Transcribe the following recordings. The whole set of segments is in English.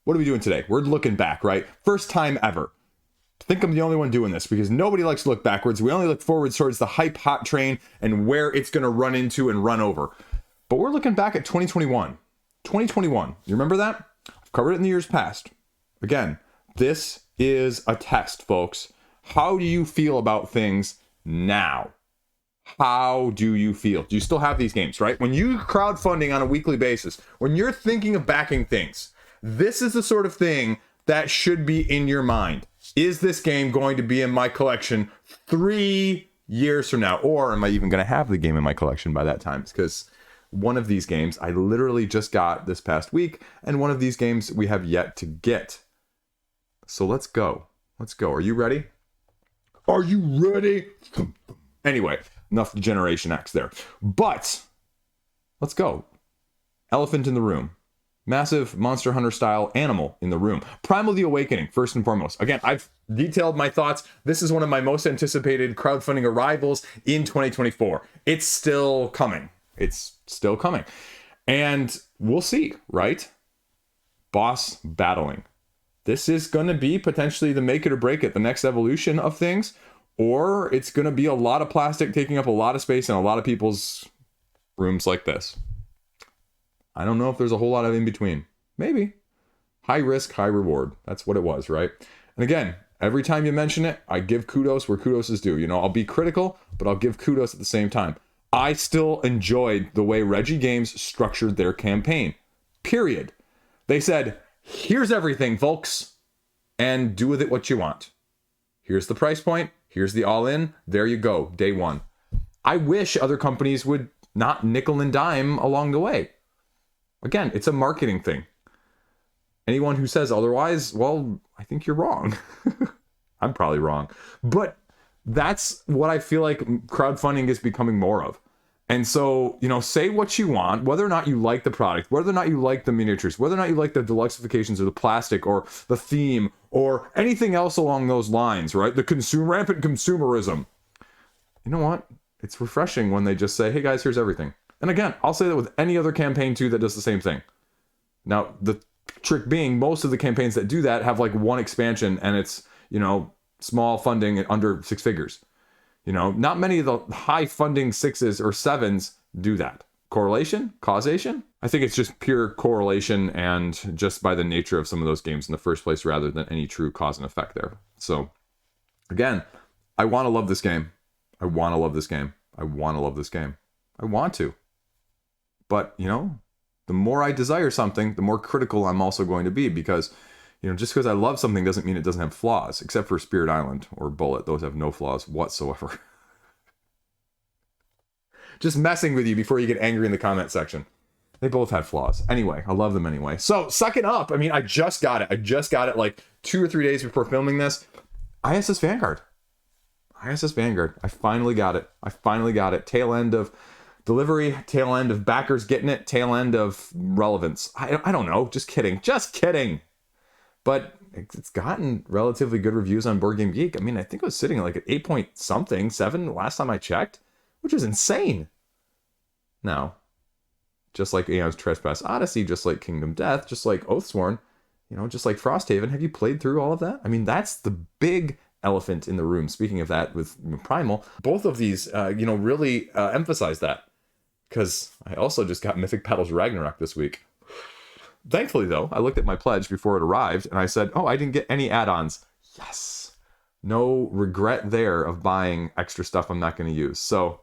What are we doing today? We're looking back, right? First time ever. I think I'm the only one doing this because nobody likes to look backwards. We only look forwards towards the hype hot train and where it's going to run into and run over. But we're looking back at 2021. 2021. You remember that? I've covered it in the years past. Again, this is a test, folks. How do you feel about things now? How do you feel? Do you still have these games, right? When you crowdfunding on a weekly basis, when you're thinking of backing things, this is the sort of thing that should be in your mind. Is this game going to be in my collection 3 years from now? Or am I even going to have the game in my collection by that time? Because one of these games I literally just got this past week, and one of these games we have yet to get. So let's go. Let's go. Are you ready? Are you ready? Anyway, enough Generation X there. But let's go. Elephant in the room. Massive Monster Hunter style animal in the room. Primal the Awakening, first and foremost. Again, I've detailed my thoughts. This is one of my most anticipated crowdfunding arrivals in 2024. It's still coming. It's still coming. And we'll see, right? Boss battling. This is going to be potentially the make it or break it, the next evolution of things. Or it's going to be a lot of plastic taking up a lot of space in a lot of people's rooms like this. I don't know if there's a whole lot of in between. Maybe. High risk, high reward. That's what it was, right? And again, every time you mention it, I give kudos where kudos is due. You know, I'll be critical, but I'll give kudos at the same time. I still enjoyed the way Reggie Games structured their campaign. Period. They said, here's everything, folks, and do with it what you want. Here's the price point. Here's the all-in. There you go. Day one. I wish other companies would not nickel and dime along the way. Again, it's a marketing thing. Anyone who says otherwise, well, I think you're wrong. I'm probably wrong. But that's what I feel like crowdfunding is becoming more of. And so, you know, say what you want, whether or not you like the product, whether or not you like the miniatures, whether or not you like the deluxeifications or the plastic or the theme or anything else along those lines, right? The rampant consumerism. You know what? It's refreshing when they just say, hey guys, here's everything. And again, I'll say that with any other campaign too that does the same thing. Now, the trick being, most of the campaigns that do that have like one expansion and it's, you know, small funding at under 6 figures. You know, not many of the high funding 6s or 7s do that. Correlation? Causation? I think it's just pure correlation and just by the nature of some of those games in the first place rather than any true cause and effect there. So, again, I want to love this game. I want to love this game. I want to love this game. I want to. But, you know, the more I desire something, the more critical I'm also going to be because, you know, just because I love something doesn't mean it doesn't have flaws, except for Spirit Island or Bullet. Those have no flaws whatsoever. Just messing with you before you get angry in the comment section. They both had flaws. Anyway, I love them anyway. So, suck it up. I mean, I just got it. I just got it like 2 or 3 days before filming this. ISS Vanguard. ISS Vanguard. I finally got it. I finally got it. Tail end of delivery, tail end of backers getting it, tail end of relevance. I don't know. Just kidding. Just kidding. But it's gotten relatively good reviews on Board Game Geek. I mean, I think it was sitting like at 8 point something, 7 last time I checked, which is insane. Now, just like Aeon's Trespass Odyssey, just like Kingdom Death, just like Oathsworn, you know, just like Frosthaven, have you played through all of that? I mean, that's the big elephant in the room. Speaking of that with Primal, both of these, you know, really emphasize that. Because I also just got Mythic Battles Ragnarok this week. Thankfully, though, I looked at my pledge before it arrived, and I said, oh, I didn't get any add-ons. Yes. No regret there of buying extra stuff I'm not going to use. So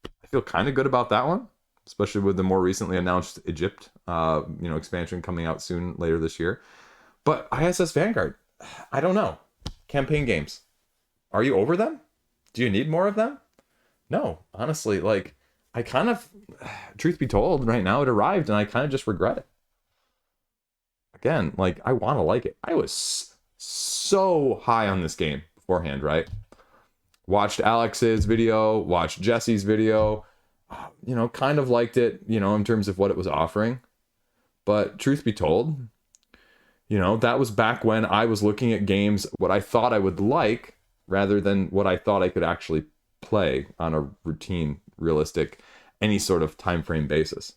I feel kind of good about that one, especially with the more recently announced Egypt, you know, expansion coming out soon later this year. But ISS Vanguard, I don't know. Campaign games. Are you over them? Do you need more of them? No, honestly, like, I kind of, truth be told, right now it arrived and I kind of just regret it. Again, like, I want to like it. I was so high on this game beforehand, right? Watched Alex's video, watched Jesse's video, you know, kind of liked it, you know, in terms of what it was offering. But truth be told, you know, that was back when I was looking at games, what I thought I would like, rather than what I thought I could actually play on a routine, realistic, any sort of time frame basis.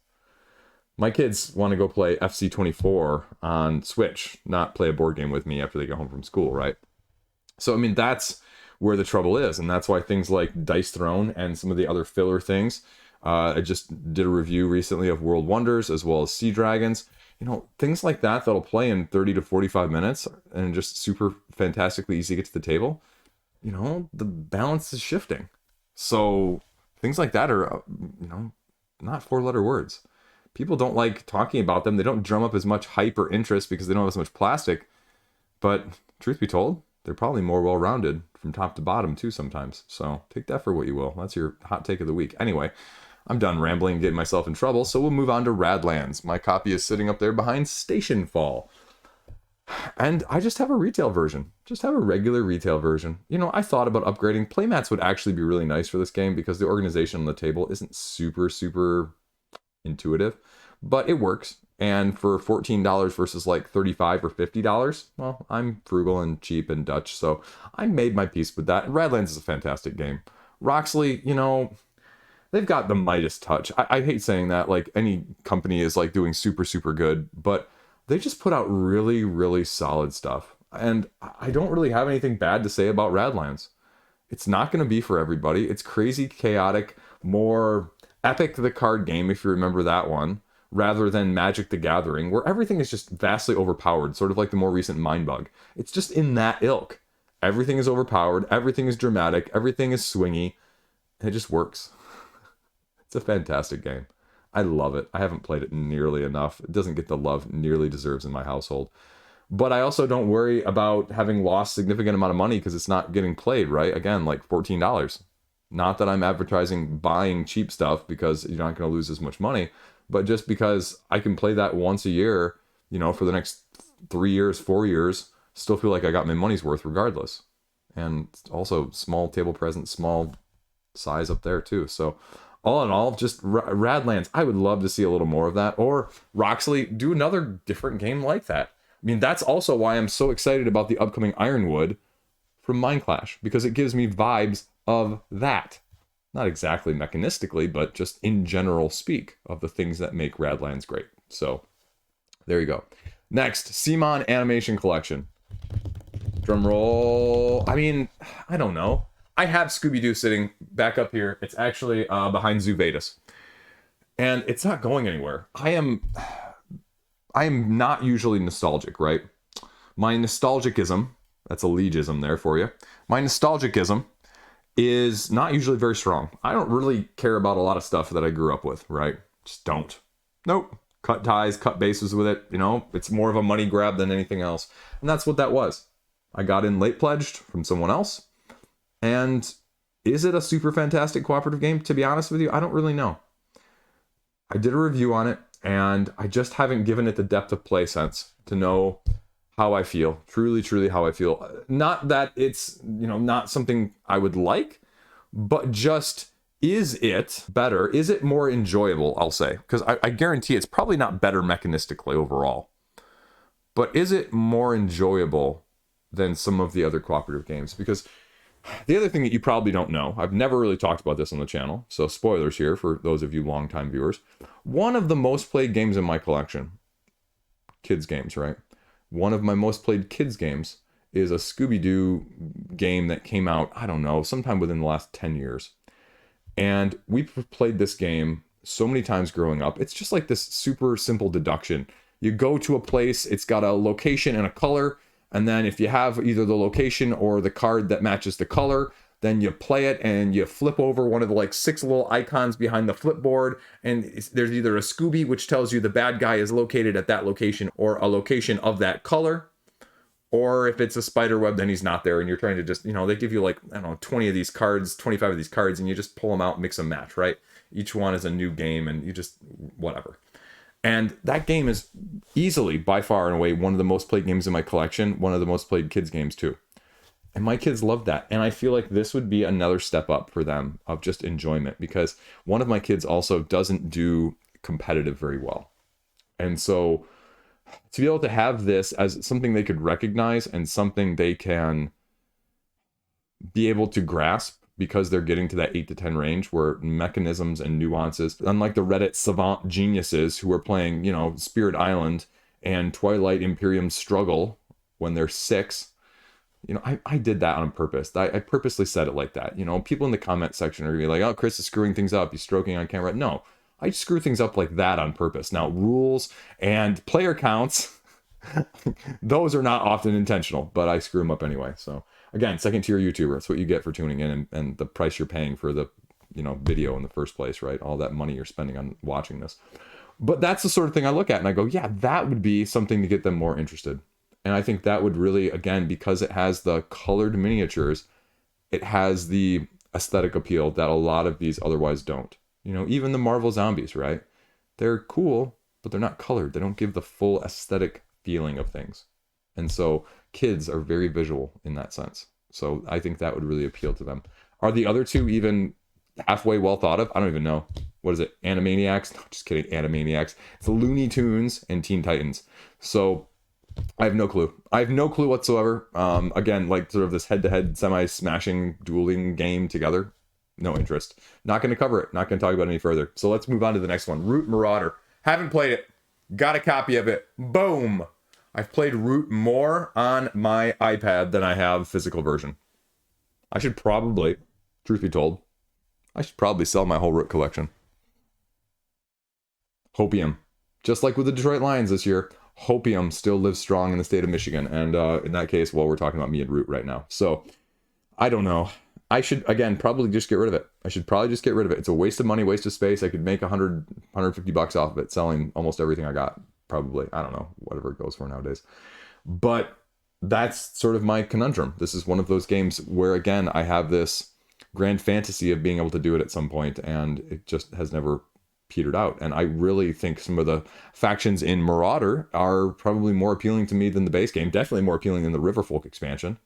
My kids want to go play FC24 on Switch, not play a board game with me after they get home from school, right? So, I mean, that's where the trouble is. And that's why things like Dice Throne and some of the other filler things, I just did a review recently of World Wonders as well as Sea Dragons. You know, things like that that'll play in 30 to 45 minutes and just super fantastically easy to get to the table. You know, the balance is shifting. So things like that are, you know, not four-letter words. People don't like talking about them. They don't drum up as much hype or interest because they don't have as much plastic. But truth be told, they're probably more well-rounded from top to bottom too sometimes. So take that for what you will. That's your hot take of the week. Anyway, I'm done rambling and getting myself in trouble, so we'll move on to Radlands. My copy is sitting up there behind Stationfall. And I just have a retail version. Just have a regular retail version. You know, I thought about upgrading. Playmats would actually be really nice for this game because the organization on the table isn't super intuitive, but it works. And for $14 versus like $35 or $50, well, I'm frugal and cheap and Dutch, so I made my peace with that. And Radlands is a fantastic game. Roxley, you know, they've got the Midas touch. I hate saying that, like any company is like doing super good, but they just put out really solid stuff. And I don't really have anything bad to say about Radlands. It's not going to be for everybody. It's crazy, chaotic, more Epic the card game, if you remember that one, rather than Magic the Gathering, where everything is just vastly overpowered, sort of like the more recent Mindbug. It's just in that ilk. Everything is overpowered, everything is dramatic, everything is swingy, and it just works. It's a fantastic game. I love it. I haven't played it nearly enough. It doesn't get the love it nearly deserves in my household. But I also don't worry about having lost significant amount of money because it's not getting played, right? Again, like $14. Not that I'm advertising buying cheap stuff because you're not going to lose as much money, but just because I can play that once a year, you know, for the next 3 years, 4 years, still feel like I got my money's worth regardless. And also small table presence, small size up there too. So all in all, just Radlands. I would love to see a little more of that. Or Roxley, do another different game like that. I mean, that's also why I'm so excited about the upcoming Ironwood from Mind Clash, because it gives me vibes of that. Not exactly mechanistically, but just in general speak of the things that make Radlands great. So there you go. Next, CMON Animation Collection. Drum roll. I mean, I don't know. I have Scooby Doo sitting back up here. It's actually behind Zuvetus. And it's not going anywhere. I am not usually nostalgic, right? My nostalgicism, that's a Liegeism there for you. My nostalgicism is not usually very strong. I don't really care about a lot of stuff that I grew up with, right? Just don't. Nope. Cut ties, cut bases with it. You know, it's more of a money grab than anything else. And that's what that was. I got in late pledged from someone else. And is it a super fantastic cooperative game? To be honest with you, I don't really know. I did a review on it, and I just haven't given it the depth of play sense to know how I feel. Truly how I feel. Not that it's, you know, not something I would like, but just, is it better? Is it more enjoyable, I'll say? Because I guarantee it's probably not better mechanistically overall. But is it more enjoyable than some of the other cooperative games? Because the other thing that you probably don't know, I've never really talked about this on the channel, so spoilers here for those of you longtime viewers. One of the most played games in my collection, kids games, right? One of my most played kids games is a Scooby Doo game that came out, I don't know, sometime within the last 10 years. And we played this game so many times growing up. It's just like this super simple deduction. You go to a place, it's got a location and a color, and then if you have either the location or the card that matches the color, then you play it and you flip over one of the like 6 little icons behind the flipboard, and there's either a Scooby, which tells you the bad guy is located at that location or a location of that color, or if it's a spider web, then he's not there, and you're trying to just, you know, they give you like, I don't know, 20 of these cards, 25 of these cards, and you just pull them out, mix and match, right? Each one is a new game, and you just, whatever. And that game is easily, by far and away, one of the most played games in my collection, one of the most played kids games too. And my kids love that. And I feel like this would be another step up for them of just enjoyment, because one of my kids also doesn't do competitive very well. And so to be able to have this as something they could recognize and something they can be able to grasp because they're getting to that 8 to 10 range where mechanisms and nuances, unlike the Reddit savant geniuses who are playing, you know, Spirit Island and Twilight Imperium Struggle when they're 6. You know, I did that on purpose. I purposely said it like that. You know, people in the comment section are gonna be like, oh, Chris is screwing things up. He's stroking on camera. No, I screw things up like that on purpose. Now, rules and player counts, those are not often intentional, but I screw them up anyway. So again, second tier YouTuber. That's what you get for tuning in, and the price you're paying for the, you know, video in the first place, right? All that money you're spending on watching this. But that's the sort of thing I look at and I go, yeah, that would be something to get them more interested. And I think that would really, again, because it has the colored miniatures, it has the aesthetic appeal that a lot of these otherwise don't. You know, even the Marvel zombies, right? They're cool, but they're not colored. They don't give the full aesthetic feeling of things. And so kids are very visual in that sense. So I think that would really appeal to them. Are the other two even halfway well thought of? I don't even know. What is it? Animaniacs? No, just kidding. Animaniacs. It's the Looney Tunes and Teen Titans. So I have no clue. I have no clue whatsoever. Again, like sort of this head-to-head semi-smashing dueling game together. No interest. Not going to cover it. Not going to talk about it any further. So let's move on to the next one. Root Marauder. Haven't played it. Got a copy of it. Boom. I've played Root more on my iPad than I have physical version. I should probably, truth be told, I should probably sell my whole Root collection. Hopium. Just like with the Detroit Lions this year, Hopium still lives strong in the state of Michigan. And in that case, well, we're talking about me and Root right now. So, I don't know. I should, again, probably just get rid of it. I should probably just get rid of it. It's a waste of money, waste of space. I could make 100, 150 bucks off of it, selling almost everything I got. Probably. I don't know. Whatever it goes for nowadays. But that's sort of my conundrum. This is one of those games where, again, I have this grand fantasy of being able to do it at some point, and it just has never petered out. And I really think some of the factions in Marauder are probably more appealing to me than the base game. Definitely more appealing than the Riverfolk expansion.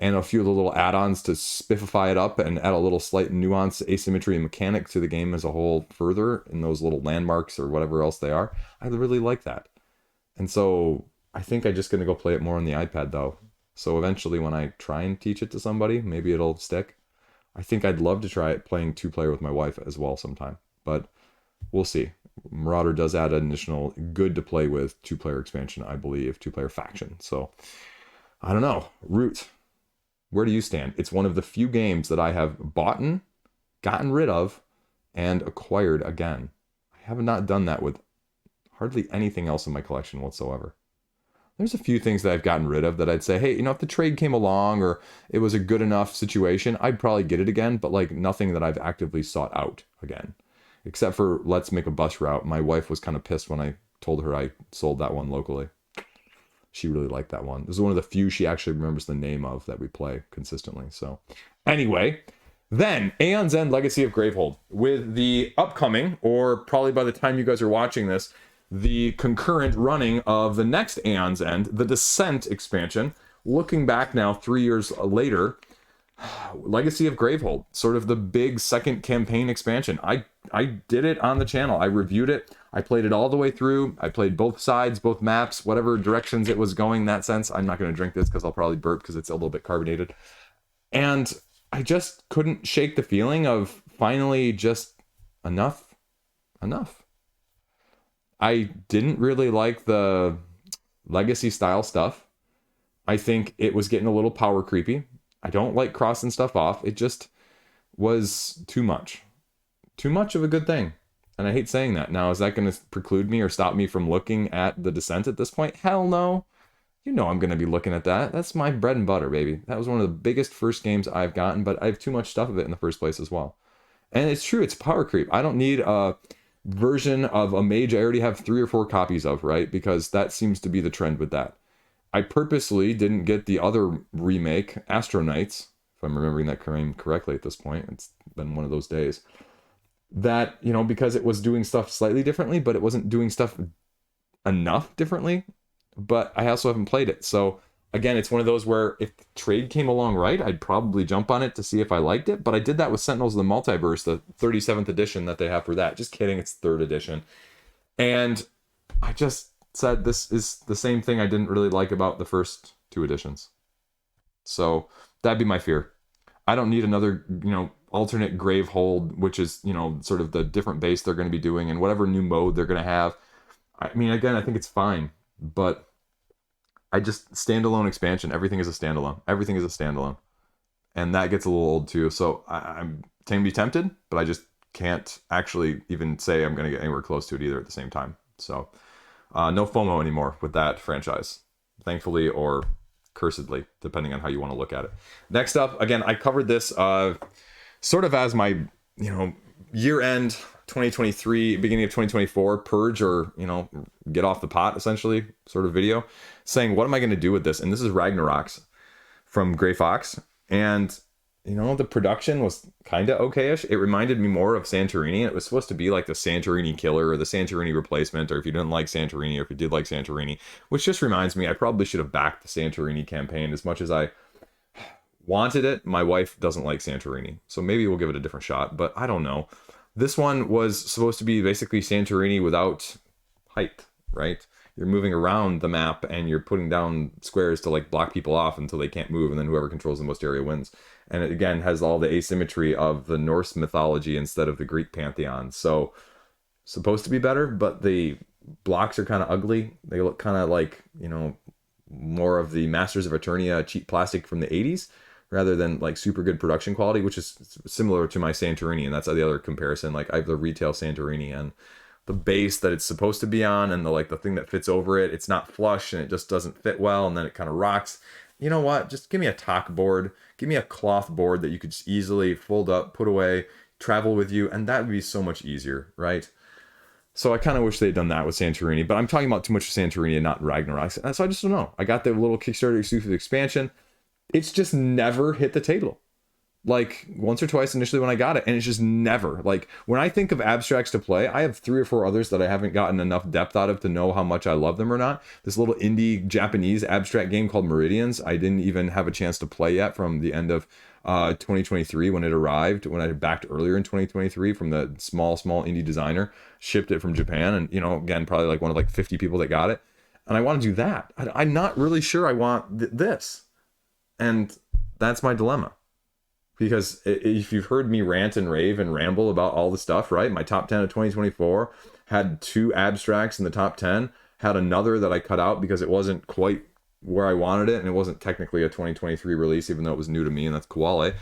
And a few of the little add-ons to spiffify it up and add a little slight nuance, asymmetry, and mechanic to the game as a whole further in those little landmarks or whatever else they are. I really like that. And so I think I'm just going to go play it more on the iPad though. So eventually when I try and teach it to somebody, maybe it'll stick. I think I'd love to try it playing 2-player with my wife as well sometime. But we'll see. Marauder does add an additional good to play with 2-player expansion, I believe, 2-player faction. So I don't know. Root. Where do you stand? It's one of the few games that I have bought, gotten rid of, and acquired again. I have not done that with hardly anything else in my collection whatsoever. There's a few things that I've gotten rid of that I'd say, hey, you know, if the trade came along or it was a good enough situation, I'd probably get it again, but like nothing that I've actively sought out again. Except for Let's Make a Bus Route. My wife was kind of pissed when I told her I sold that one locally. She really liked that one. This is one of the few she actually remembers the name of that we play consistently. So anyway, then Aeon's End Legacy of Gravehold with the upcoming, or probably by the time you guys are watching this, the concurrent running of the next Aeon's End, the Descent expansion. Looking back now 3 years later, Legacy of Gravehold, sort of the big second campaign expansion. I did it on the channel. I reviewed it. I played it all the way through. I played both sides, both maps, whatever directions it was going in that sense. I'm not going to drink this because I'll probably burp because it's a little bit carbonated. And I just couldn't shake the feeling of finally just enough. I didn't really like the Legacy style stuff. I think it was getting a little power creepy. I don't like crossing stuff off. It just was too much. Too much of a good thing. And I hate saying that. Now, is that going to preclude me or stop me from looking at the Descent at this point? Hell no. You know I'm going to be looking at that. That's my bread and butter, baby. That was one of the biggest first games I've gotten, but I have too much stuff of it in the first place as well. And it's true, it's power creep. I don't need a version of a mage I already have 3 or 4 copies of, right? Because that seems to be the trend with that. I purposely didn't get the other remake, Astro Knights, if I'm remembering that correctly at this point. It's been one of those days. That, you know, because it was doing stuff slightly differently, but it wasn't doing stuff enough differently. But I also haven't played it. So, again, it's one of those where if the trade came along right, I'd probably jump on it to see if I liked it. But I did that with Sentinels of the Multiverse, the 37th edition that they have for that. Just kidding, it's 3rd edition. And I just said this is the same thing I didn't really like about the first 2 editions. So that'd be my fear. I don't need another, alternate Gravehold, which is, sort of the different base they're going to be doing and whatever new mode they're going to have. I mean, again, I think it's fine, but I just standalone expansion. Everything is a standalone. Everything is a standalone. And that gets a little old too. So I'm can be tempted, but I just can't actually even say I'm going to get anywhere close to it either at the same time. So no FOMO anymore with that franchise, thankfully, or cursedly, depending on how you want to look at it. Next up, again, I covered this sort of as my, year end 2023, beginning of 2024 purge, or, get off the pot, essentially, sort of video, saying, what am I going to do with this? And this is Ragnarocks from Gray Fox. And, the production was kind of okay-ish. It reminded me more of Santorini. It was supposed to be like the Santorini killer or the Santorini replacement, or if you didn't like Santorini, or if you did like Santorini, which just reminds me, I probably should have backed the Santorini campaign as much as I wanted it. My wife doesn't like Santorini, so maybe we'll give it a different shot, but I don't know. This one was supposed to be basically Santorini without height, right? You're moving around the map and you're putting down squares to like block people off until they can't move, and then whoever controls the most area wins. And it again has all the asymmetry of the Norse mythology instead of the Greek pantheon. So supposed to be better, but the blocks are kind of ugly. They look kind of like, more of the Masters of Eternia cheap plastic from the 80s rather than like super good production quality, which is similar to my Santorini. And that's the other comparison. Like I have the retail Santorini, and the base that it's supposed to be on and the thing that fits over it, it's not flush and it just doesn't fit well, and then it kind of rocks. You know what? Just give me a talk board. Give me a cloth board that you could just easily fold up, put away, travel with you, and that would be so much easier, right? So I kind of wish they'd done that with Santorini, but I'm talking about too much Santorini and not Ragnarok's. So I just don't know. I got the little Kickstarter exclusive expansion. It's just never hit the table. Like once or twice initially when I got it, and it's just never. Like when I think of abstracts to play, I have 3 or 4 others that I haven't gotten enough depth out of to know how much I love them or not. This little indie Japanese abstract game called Meridians, I didn't even have a chance to play yet from the end of 2023 when it arrived, when I had backed earlier in 2023 from the small indie designer, shipped it from Japan, and again, probably like one of like 50 people that got it. And I want to do that. I'm not really sure I want this. And that's my dilemma. Because if you've heard me rant and rave and ramble about all the stuff, right? My top 10 of 2024 had 2 abstracts in the top 10, had another that I cut out because it wasn't quite where I wanted it, and it wasn't technically a 2023 release, even though it was new to me, and that's Koale,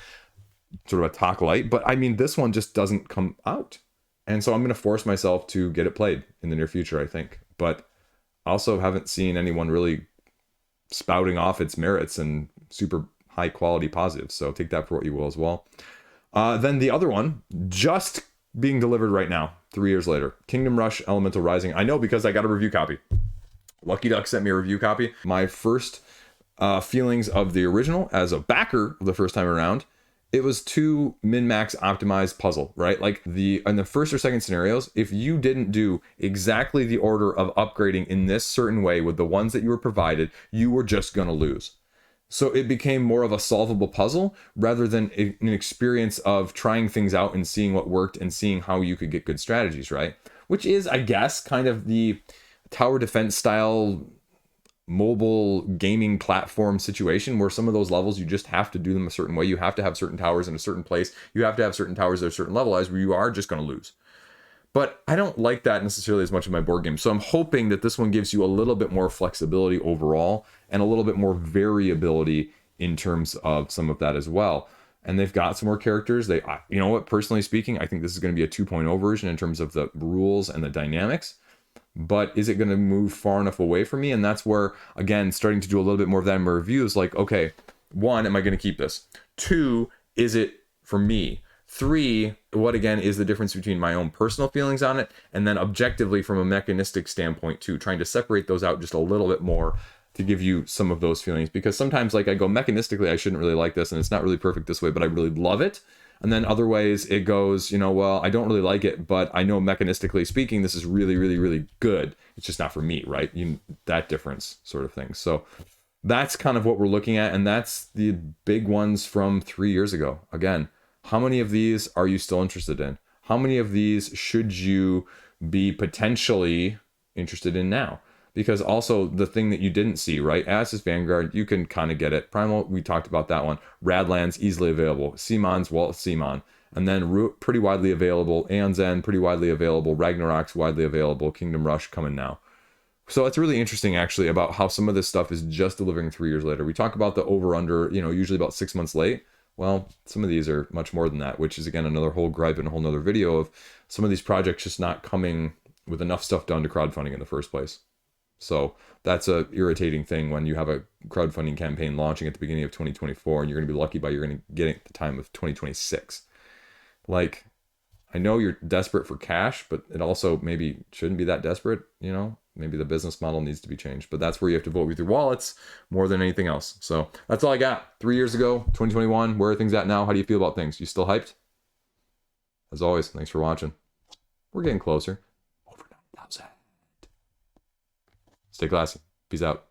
sort of a talk light. But I mean, this one just doesn't come out. And so I'm going to force myself to get it played in the near future, I think. But also haven't seen anyone really spouting off its merits and super high quality positives, so take that for what you will as well. Then the other one, just being delivered right now, 3 years later, Kingdom Rush Elemental Rising. I know because I got a review copy. Lucky Duck sent me a review copy. My first feelings of the original as a backer the first time around, it was too min-max optimized puzzle, right? Like in the first or second scenarios, if you didn't do exactly the order of upgrading in this certain way with the ones that you were provided, you were just gonna lose. So it became more of a solvable puzzle rather than an experience of trying things out and seeing what worked and seeing how you could get good strategies, right? Which is, I guess, kind of the tower defense style mobile gaming platform situation where some of those levels, you just have to do them a certain way. You have to have certain towers in a certain place. You have to have certain towers at a certain level, as where you are just going to lose. But I don't like that necessarily as much in my board game. So I'm hoping that this one gives you a little bit more flexibility overall and a little bit more variability in terms of some of that as well. And they've got some more characters. You know what, personally speaking, I think this is going to be a 2.0 version in terms of the rules and the dynamics. But is it going to move far enough away from me? And that's where, again, starting to do a little bit more of that in my reviews. Like, okay, 1, am I going to keep this? 2, is it for me? 3, what again is the difference between my own personal feelings on it and then objectively from a mechanistic standpoint too, trying to separate those out just a little bit more to give you some of those feelings. Because sometimes like I go mechanistically, I shouldn't really like this and it's not really perfect this way, but I really love it. And then other ways it goes, well, I don't really like it, but I know mechanistically speaking, this is really, really, really good. It's just not for me, right? That difference sort of thing. So that's kind of what we're looking at. And that's the big ones from 3 years ago. Again, how many of these are you still interested in? How many of these should you be potentially interested in now? because also the thing that you didn't see, right? As is Vanguard, you can kind of get it. Primal, we talked about that one. Radlands, easily available. CMON's, well, CMON. And then pretty widely available. Aeon's End, pretty widely available. Ragnarocks, widely available. Kingdom Rush, coming now. So it's really interesting, actually, about how some of this stuff is just delivering 3 years later. We talk about the over-under, you know, usually about 6 months late. Well, some of these are much more than that, which is, again, another whole gripe and a whole nother video of some of these projects just not coming with enough stuff done to crowdfunding in the first place. So that's a irritating thing when you have a crowdfunding campaign launching at the beginning of 2024 and you're going to be lucky by you're going to get it at the time of 2026. Like, I know you're desperate for cash, but it also maybe shouldn't be that desperate, you know? Maybe the business model needs to be changed, but that's where you have to vote with your wallets more than anything else. So that's all I got. 3 years ago, 2021, where are things at now? How do you feel about things? You still hyped? As always, thanks for watching. We're getting closer. Over 9,000. Stay classy. Peace out.